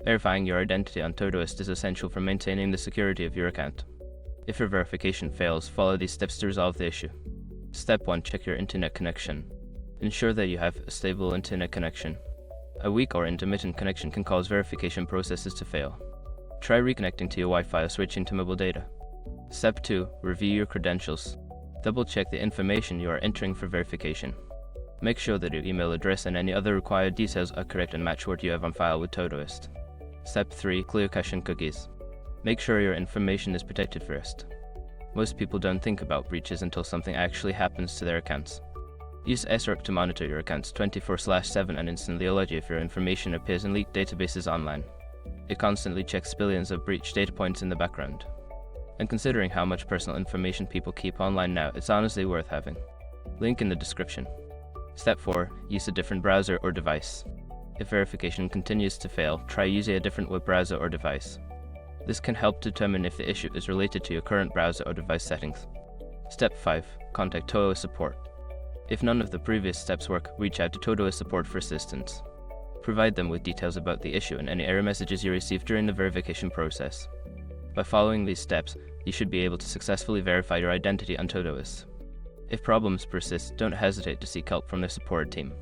Verifying your identity on Todoist is essential for maintaining the security of your account. If your verification fails, follow these steps to resolve the issue. Step 1. Check your internet connection. Ensure that you have a stable internet connection. A weak or intermittent connection can cause verification processes to fail. Try reconnecting to your Wi-Fi or switching to mobile data. Step 2. Review your credentials. Double-check the information you are entering for verification. Make sure that your email address and any other required details are correct and match what you have on file with Todoist. Step 3. Clear cache and cookies. Make sure your information is protected first. Most people don't think about breaches until something actually happens to their accounts. Use SRC to monitor your accounts 24/7 and instantly alert you if your information appears in leaked databases online. It constantly checks billions of breach data points in the background. And considering how much personal information people keep online now, it's honestly worth having. Link in the description. Step 4. Use a different browser or device. If verification continues to fail, try using a different web browser or device. This can help determine if the issue is related to your current browser or device settings. Step 5. Contact Todoist support. If none of the previous steps work, reach out to Todoist support for assistance. Provide them with details about the issue and any error messages you receive during the verification process. By following these steps, you should be able to successfully verify your identity on Todoist. If problems persist, don't hesitate to seek help from the support team.